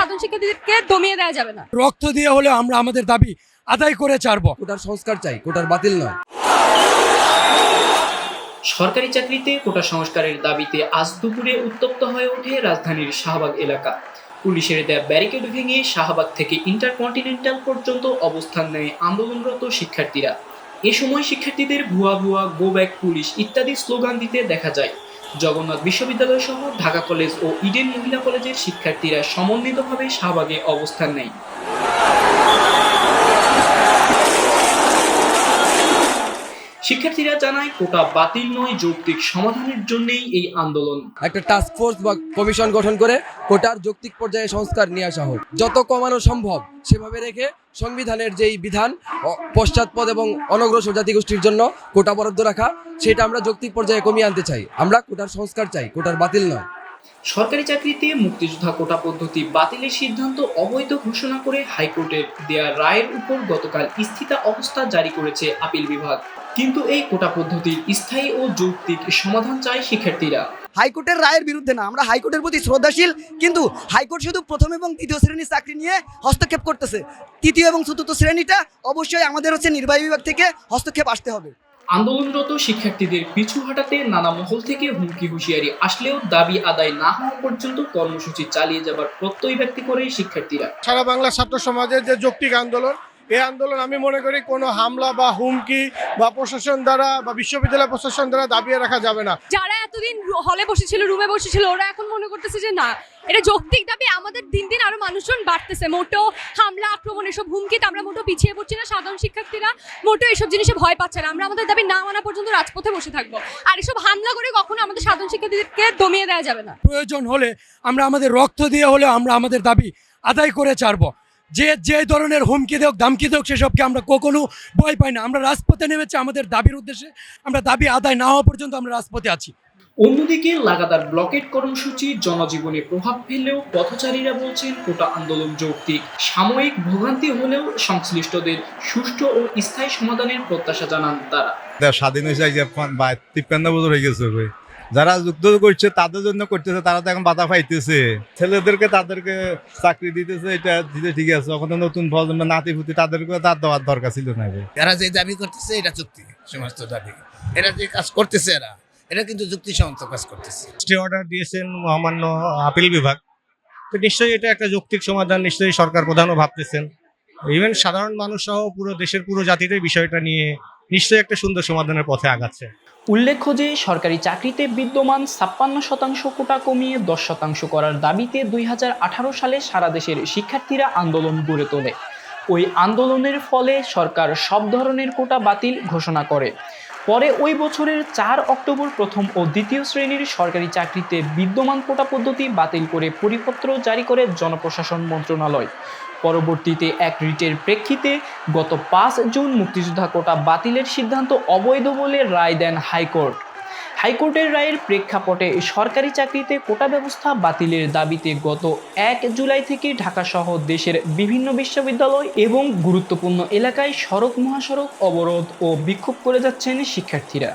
সাধারণ শিক্ষার্থীদেরকে দমিয়ে দেওয়া যাবে না। রক্ত দিয়ে হলে আমরা আমাদের দাবি আদায় করে ছাড়বো। কোটার সংস্কার চাই, কোটার বাতিল নয়। সরকারি চাকরিতে কোটা সংস্কারের দাবিতে আজ দুপুরে উত্তপ্ত হয়ে ওঠে রাজধানীর শাহবাগ এলাকা। পুলিশের দেয়া ব্যারিকেড ভেঙে শাহবাগ থেকে ইন্টারকন্টিনেন্টাল পর্যন্ত অবস্থান নেয় আন্দোলনরত শিক্ষার্থীরা। এ সময় শিক্ষার্থীদের ভুয়া ভুয়া গো ব্যাক পুলিশ ইত্যাদি স্লোগান দিতে দেখা যায়। জগন্নাথ বিশ্ববিদ্যালয় সহ ঢাকা কলেজ ও ইডেন মহিলা কলেজের শিক্ষার্থীরা সমন্বিতভাবে শাহবাগে অবস্থান নেয়। শিক্ষার্থীরা জানায় কোটা বাতিল নয়, যৌক্তিক সমাধানের জন্যই এই আন্দোলন। একটা টাস্ক ফোর্স বা কমিশন গঠন করে কোটার যৌক্তিক পর্যায়ে সংস্কার নিয়ে আসা হোক, যত কমানো সম্ভব সেভাবে রেখে সংবিধানের যেই বিধান পশ্চাৎপদ এবং অনগ্রসর জাতিগোষ্ঠীর জন্য কোটা বরাদ্দ রাখা, সেটা আমরা যৌক্তিক পর্যায়ে কমিয়ে আনতে চাই। আমরা কোটার সংস্কার চাই, কোটার বাতিল নয়। সরকারি চাকরিতে মুক্তিযোদ্ধা কোটা পদ্ধতি বাতিলের সিদ্ধান্ত অবৈধ ঘোষণা করে হাইকোর্টের দেয়া রায়ের উপর গতকাল স্থিতা অবস্থা জারি করেছে আপিল বিভাগ। কিন্তু এই কোটা পদ্ধতির স্থায়ী ও যৌক্তিক সমাধান চায় শিক্ষার্থীরা। হাইকোর্টের রায়ের বিরুদ্ধে না, আমরা হাইকোর্টের প্রতি শ্রদ্ধাশীল, কিন্তু হাইকোর্ট শুধু প্রথম এবং তৃতীয় শ্রেণীর চাকরি নিয়ে হস্তক্ষেপ করতেছে। তৃতীয় এবং চতুর্থ শ্রেণীটা অবশ্যই আমাদের নির্বাহী বিভাগ থেকে হস্তক্ষেপ আসতে হবে। আন্দোলনরত শিক্ষার্থীদের পিছু হটাতে নানা মহল থেকে হুমকি হুঁশিয়ারি আসলেও দাবি আদায় না হওয়া পর্যন্ত কর্মসূচি চালিয়ে যাবার প্রত্যয় ব্যক্ত করে শিক্ষার্থীরা। সারা বাংলা ছাত্র সমাজের যে যৌক্তিক আন্দোলন, এই আন্দোলন আমি মনে করি কোনো হামলা বা হুমকি বা প্রশাসন দ্বারা বা বিশ্ববিদ্যালয় প্রশাসন দ্বারা দাবিয়ে রাখা যাবে না। যারা এতদিন হলে বসেছিল, রুমে বসেছিল, ওরা এখন মনে করতেছে যে না, এটা যৌক্তিক দাবি। আমাদের দিন দিন আরো মানুষজন বাড়তেছে, মোটেও হামলা আক্রমণ এসব হুমকিতে আমরা মোটেও পিছিয়ে পড়ছি না। সাধারণ শিক্ষার্থীরা মোটেও এসব জিনিসে ভয় পাচ্ছে না। আমরা আমাদের দাবি না মানা পর্যন্ত রাজপথে বসে থাকবো, আর এসব হামলা করে কখনো আমাদের সাধারণ শিক্ষার্থীদেরকে দমিয়ে দেওয়া যাবে না। প্রয়োজন হলে আমরা আমাদের রক্ত দিয়ে হলে আমরা আমাদের দাবি আদায় করে ছাড়বো। যে ধরনের হুমকি দেওক, ধামকি দেওক, সেসবকে আমরা কখনো ভয় পাই না। আমরা রাজপথে নেমেছি আমাদের দাবির উদ্দেশ্যে। আমরা দাবি আদায় না হওয়া পর্যন্ত আমরা রাজপথে আছি। অন্যদিকে লাগাতার ব্লকেট কর্মসূচি জনজীবনে প্রভাব ফেললেও পথচারীরা বলছেন কোটা আন্দোলন যৌক্তিক। সাময়িক ভোগান্তি হলেও সংশ্লিষ্টদের সুষ্ঠু ও স্থায়ী সমাধানের প্রত্যাশা জানান তারা। স্বাধীন হয়েছে 53 বছর হয়ে গেছে। যারা যুদ্ধ করছে তাদের জন্য করতেছে, তারা তো এখন বাধা পাইতেছে। ছেলেদেরকে তাদেরকে চাকরি দিতেছে, এটা দিতে ঠিক আছে। ওখানে নতুন প্রজন্ম নাতিপুতি তাদেরকে তার দেওয়ার দরকার ছিল না। এরা যে দাবি করতেছে এটা যুক্তি সমস্ত দাবি, এরা যে কাজ করতেছে এরা কিন্তু যুক্তিসম্মত কাজ করতেছে। স্টে অর্ডার দিয়েছেন মহামান্য আপিল বিভাগ, তো নিশ্চয়ই এটা একটা যৌক্তিক সমাধান। নিশ্চয়ই সরকার প্রধানও ভাবতেছেন, ইভেন সাধারণ মানুষ সহ পুরো দেশের পুরো জাতিটাই বিষয়টা নিয়ে নিশ্চয়ই একটা সুন্দর সমাধানের পথে আগাচ্ছে। উল্লেখ্য যে সরকারি চাকরিতে বিদ্যমান 56% কোটা কমিয়ে 10% করার দাবিতে 2018 সালে সারা দেশের শিক্ষার্থীরা আন্দোলন গড়ে তোলে। ওই আন্দোলনের ফলে সরকার সব ধরনের কোটা বাতিল ঘোষণা করে। পরে ওই বছরের 4 অক্টোবর প্রথম ও দ্বিতীয় শ্রেণীর সরকারি চাকরিতে বিদ্যমান কোটা পদ্ধতি বাতিল করে পরিপত্র জারি করে জনপ্রশাসন মন্ত্রণালয়। পরবর্তীতে এক রিটের প্রেক্ষিতে গত 5 জুন মুক্তিযোদ্ধা কোটা বাতিলের সিদ্ধান্ত অবৈধ বলে রায় দেন হাইকোর্ট। হাইকোর্টের রায়ের প্রেক্ষাপটে সরকারি চাকরিতে কোটা ব্যবস্থা বাতিলের দাবিতে গত 1 জুলাই থেকে ঢাকাসহ দেশের বিভিন্ন বিশ্ববিদ্যালয় এবং গুরুত্বপূর্ণ এলাকায় সড়ক মহাসড়ক অবরোধ ও বিক্ষোভ করে যাচ্ছেন শিক্ষার্থীরা।